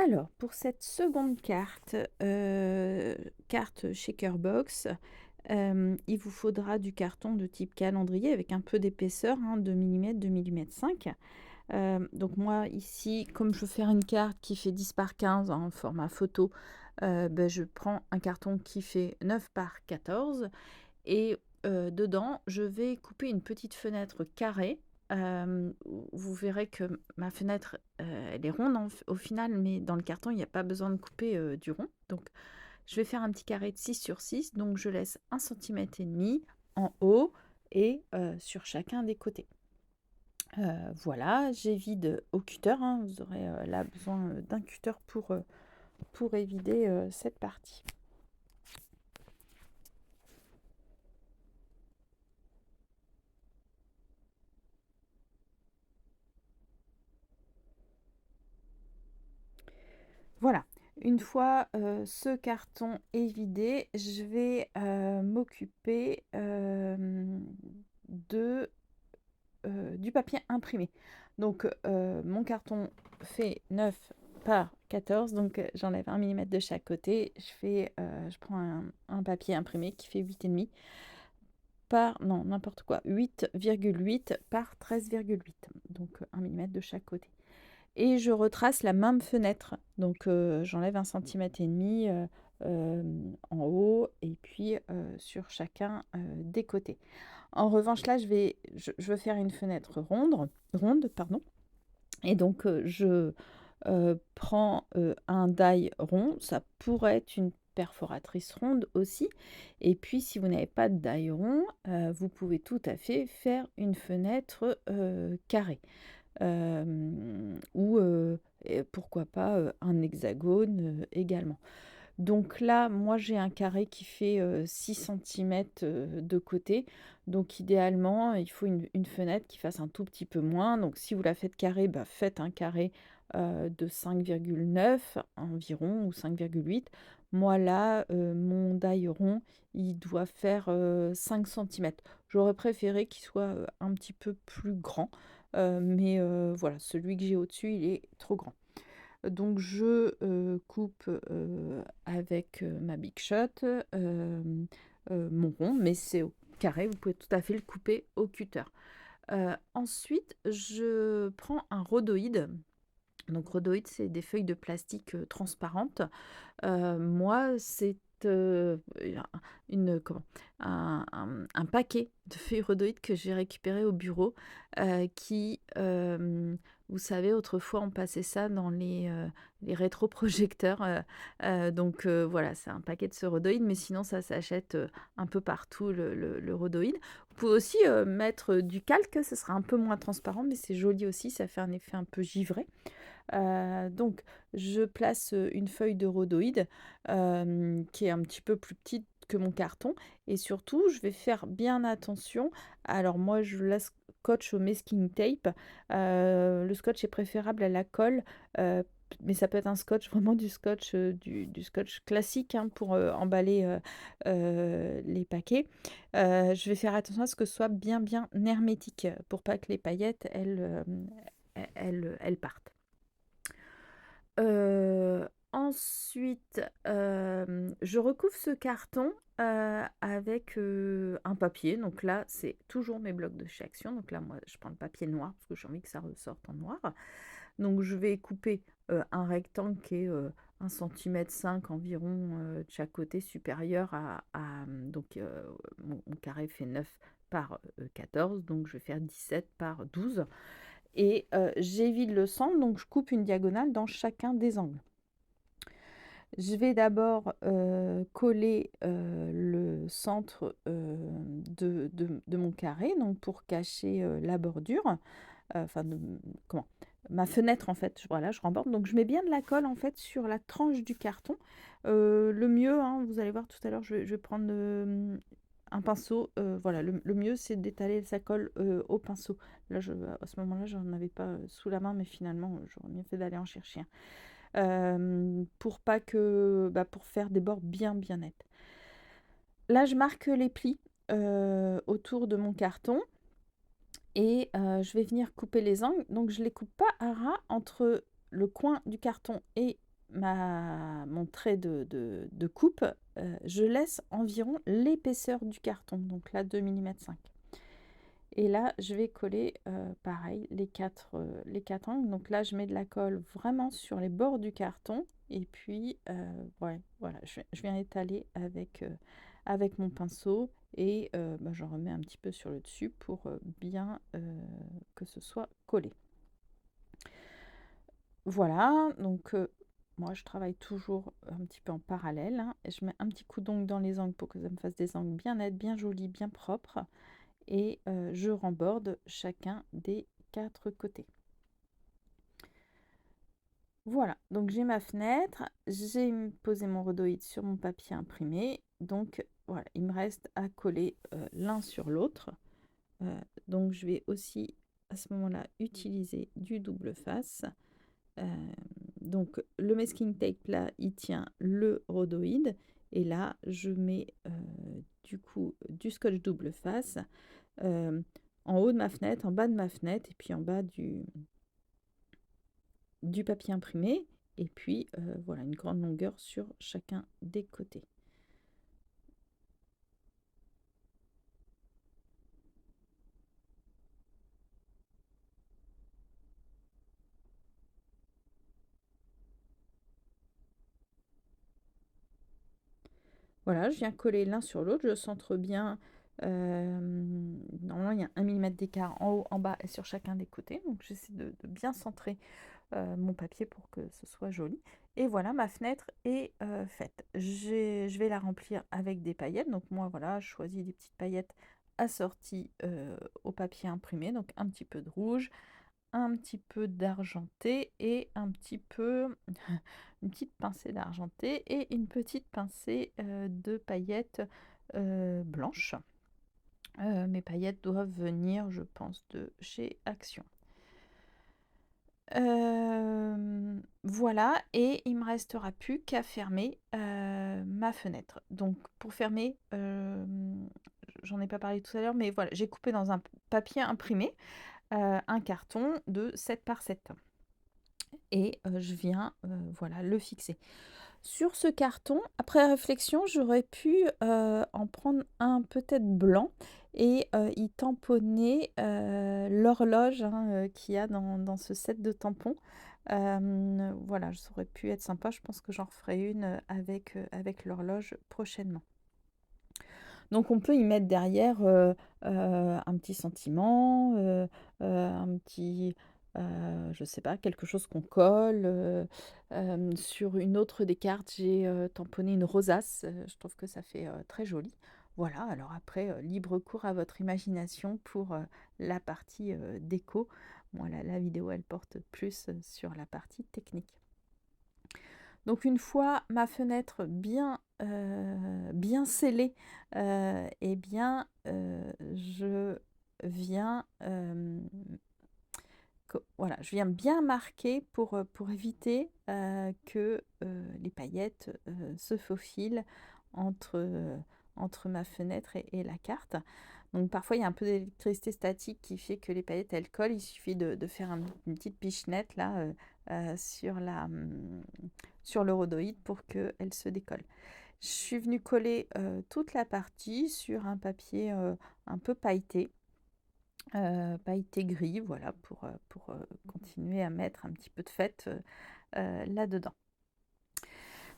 Alors, pour cette seconde carte, carte Shaker Box, il vous faudra du carton de type calendrier avec un peu d'épaisseur, hein, 2 mm, 2,5 mm. Donc moi ici, comme je veux faire une carte qui fait 10 par 15 en format photo, je prends un carton qui fait 9 par 14 et dedans, je vais couper une petite fenêtre carrée. Vous verrez que ma fenêtre, elle est ronde au final, mais dans le carton, il n'y a pas besoin de couper, du rond. Donc je vais faire un petit carré de 6 sur 6, donc je laisse 1,5 cm en haut et sur chacun des côtés. Voilà, j'évide au cutter, hein, vous aurez, là besoin, d'un cutter pour évider, cette partie. Voilà, une fois, ce carton est vidé, je vais, m'occuper, de, du papier imprimé. Donc, mon carton fait 9 par 14, donc j'enlève 1 mm de chaque côté. Je prends un papier imprimé qui fait 8,5 par non, n'importe quoi, 8,8 par 13,8, donc 1 mm de chaque côté. Et je retrace la même fenêtre. Donc j'enlève 1,5 cm en haut et puis sur chacun des côtés. En revanche, là, je veux faire une fenêtre ronde, pardon. Et donc prends un die rond. Ça pourrait être une perforatrice ronde aussi. Et puis, si vous n'avez pas de die rond, vous pouvez tout à fait faire une fenêtre carrée. Ou et pourquoi pas, un hexagone, également. Donc là, moi j'ai un carré qui fait 6 centimètres de côté. Donc idéalement, il faut une fenêtre qui fasse un tout petit peu moins. Donc si vous la faites carré, faites un carré de 5,9 environ ou 5,8. Moi là, mon die rond, il doit faire 5 centimètres. J'aurais préféré qu'il soit un petit peu plus grand. Mais voilà, celui que j'ai au-dessus, il est trop grand. Donc je coupe avec ma Big Shot mon rond, mais c'est au carré, vous pouvez tout à fait le couper au cutter. Ensuite, je prends un rhodoïde. Donc rhodoïde, c'est des feuilles de plastique transparentes. Moi, c'est comment, un paquet de feuilles rhodoïdes que j'ai récupéré au bureau, qui, vous savez, autrefois, on passait ça dans les rétroprojecteurs. Donc voilà, c'est un paquet de ce rhodoïde, mais sinon, ça s'achète un peu partout, le rhodoïde. Vous pouvez aussi mettre du calque, ce sera un peu moins transparent, mais c'est joli aussi, ça fait un effet un peu givré. Donc je place une feuille de rhodoïde qui est un petit peu plus petite que mon carton, et surtout je vais faire bien attention. Alors moi je la scotch au masking tape. Le scotch est préférable à la colle, mais ça peut être un scotch, vraiment du scotch, du scotch classique, hein, pour emballer les paquets. Je vais faire attention à ce que ce soit bien hermétique pour pas que les paillettes elles partent. Ensuite, je recouvre ce carton, avec, un papier. Donc là, c'est toujours mes blocs de chez Action. Donc là, moi, je prends le papier noir parce que j'ai envie que ça ressorte en noir. Donc je vais couper, un rectangle qui est, 1,5 cm environ, de chaque côté supérieur donc mon carré fait 9 par 14, donc je vais faire 17 par 12. Et j'évite le centre, donc je coupe une diagonale dans chacun des angles. Je vais d'abord coller le centre de mon carré, donc pour cacher la bordure, enfin, comment, ma fenêtre en fait. Voilà, je remborde. Donc je mets bien de la colle en fait sur la tranche du carton. Le mieux, hein, vous allez voir tout à l'heure, je vais prendre un pinceau. Voilà, le mieux c'est d'étaler sa colle au pinceau. Là, à ce moment-là, j'en avais pas sous la main, mais finalement, j'aurais mieux fait d'aller en chercher un. Pour pas que, pour faire des bords bien nets. Là, je marque les plis autour de mon carton et je vais venir couper les angles. Donc, je les coupe pas à ras entre le coin du carton et mon trait de coupe, je laisse environ l'épaisseur du carton, donc là 2,5 mm. Et là, je vais coller, pareil, les quatre angles. Donc là, je mets de la colle vraiment sur les bords du carton. Et puis, ouais, voilà, je viens étaler avec mon pinceau. Et bah, j'en remets un petit peu sur le dessus pour bien que ce soit collé. Voilà, donc moi, je travaille toujours un petit peu en parallèle, hein, et je mets un petit coup d'ongle dans les angles pour que ça me fasse des angles bien nets, bien jolis, bien propres. Et je remborde chacun des 4 côtés. Voilà, donc j'ai ma fenêtre, j'ai posé mon rhodoïde sur mon papier imprimé, donc voilà, il me reste à coller l'un sur l'autre. Donc je vais aussi à ce moment-là utiliser du double face. Donc le masking tape là, il tient le rhodoïde, et là je mets du coup du scotch double face en haut de ma fenêtre, en bas de ma fenêtre, et puis en bas du papier imprimé, et puis voilà, une grande longueur sur chacun des côtés. Voilà, je viens coller l'un sur l'autre, je centre bien. Normalement, il y a 1 mm d'écart en haut, en bas et sur chacun des côtés. Donc, j'essaie de bien centrer mon papier pour que ce soit joli. Et voilà, ma fenêtre est faite. Je vais la remplir avec des paillettes. Donc, moi, voilà, je choisis des petites paillettes assorties au papier imprimé. Donc, un petit peu de rouge, un petit peu d'argenté et un petit peu une petite pincée d'argenté et une petite pincée de paillettes blanches. Mes paillettes doivent venir, je pense, de chez Action. Voilà, et il me restera plus qu'à fermer ma fenêtre. Donc pour fermer, j'en ai pas parlé tout à l'heure, mais voilà, j'ai coupé dans un papier imprimé un carton de 7 par 7. Et je viens voilà, le fixer. Sur ce carton, après réflexion, j'aurais pu en prendre un peut-être blanc et y tamponner l'horloge qu'il y a dans ce set de tampons. Voilà, ça aurait pu être sympa. Je pense que j'en referai une avec l'horloge prochainement. Donc on peut y mettre derrière un petit sentiment, un petit, je sais pas, quelque chose qu'on colle. Sur une autre des cartes, j'ai tamponné une rosace. Je trouve que ça fait très joli. Voilà, alors après, libre cours à votre imagination pour la partie déco. Bon, la vidéo, elle porte plus sur la partie technique. Donc une fois ma fenêtre bien scellée, eh bien, je viens, voilà, je viens bien marquer pour éviter que les paillettes se faufilent entre, entre ma fenêtre et la carte. Donc parfois il y a un peu d'électricité statique qui fait que les paillettes elles collent. Il suffit de faire une petite pichenette là sur le rhodoïde pour qu'elle se décolle. Je suis venue coller toute la partie sur un papier un peu pailleté. Pailleté gris, voilà, pour continuer à mettre un petit peu de fête là-dedans.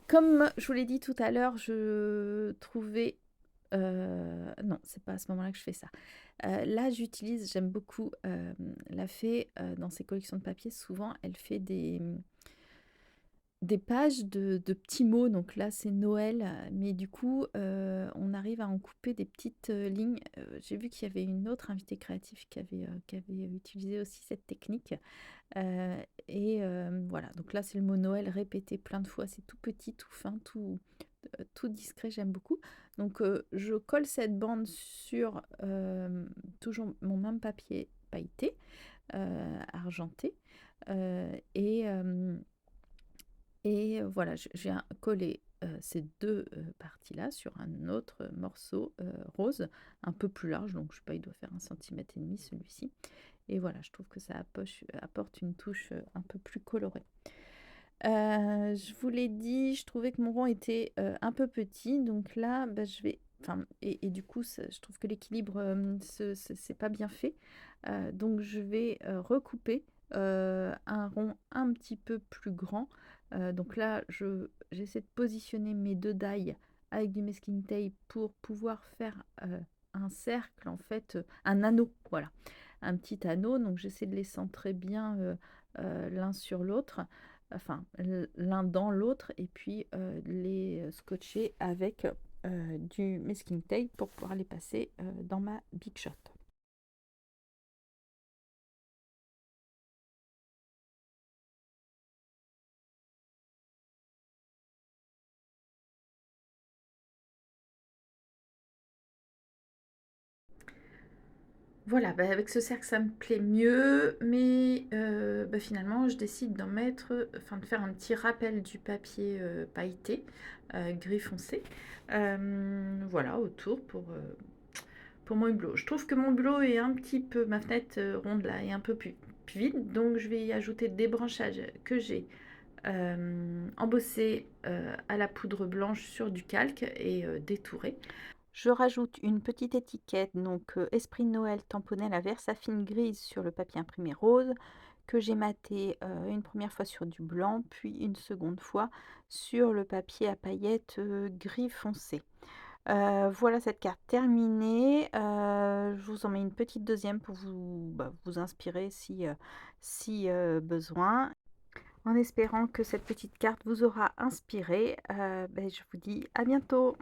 Comme je vous l'ai dit tout à l'heure, je trouvais... non, c'est pas à ce moment-là que je fais ça. Là, j'aime beaucoup la fée dans ses collections de papier. Souvent, elle fait des pages de petits mots. Donc là, c'est Noël, mais du coup, on arrive à en couper des petites lignes. J'ai vu qu'il y avait une autre invitée créative qui avait utilisé aussi cette technique. Et voilà, donc là, c'est le mot Noël répété plein de fois. C'est tout petit, tout fin, tout discret, j'aime beaucoup. Donc je colle cette bande sur toujours mon même papier pailleté, argenté. Et voilà, je viens coller ces deux parties-là sur un autre morceau rose, un peu plus large, donc je sais pas, il doit faire 1,5 cm celui-ci. Et voilà, je trouve que ça apporte une touche un peu plus colorée. Je vous l'ai dit, je trouvais que mon rond était, un peu petit, donc là, bah, je vais enfin et du coup, ça je trouve que l'équilibre, c'est pas bien fait. Donc je vais, recouper, un rond un petit peu plus grand. Donc là, j'essaie de positionner mes 2 dailles avec du masking tape pour pouvoir faire, un cercle en fait, un anneau, voilà. Un petit anneau, donc j'essaie de les centrer bien, l'un sur l'autre, enfin l'un dans l'autre et puis, les, scotcher avec, du masking tape pour pouvoir les passer, dans ma Big Shot. Voilà, bah, avec ce cercle, ça me plaît mieux, mais bah, finalement, je décide d'en mettre, enfin de faire un petit rappel du papier pailleté, gris foncé, voilà, autour pour mon hublot. Je trouve que mon hublot est un petit peu, ma fenêtre ronde là, est un peu plus vide, donc je vais y ajouter des branchages que j'ai embossés à la poudre blanche sur du calque et détourés. Je rajoute une petite étiquette, donc Esprit de Noël tamponné à la Versafine grise sur le papier imprimé rose, que j'ai maté une première fois sur du blanc, puis une seconde fois sur le papier à paillettes gris foncé. Voilà cette carte terminée. Je vous en mets une petite deuxième pour vous inspirer si besoin. En espérant que cette petite carte vous aura inspiré, je vous dis à bientôt.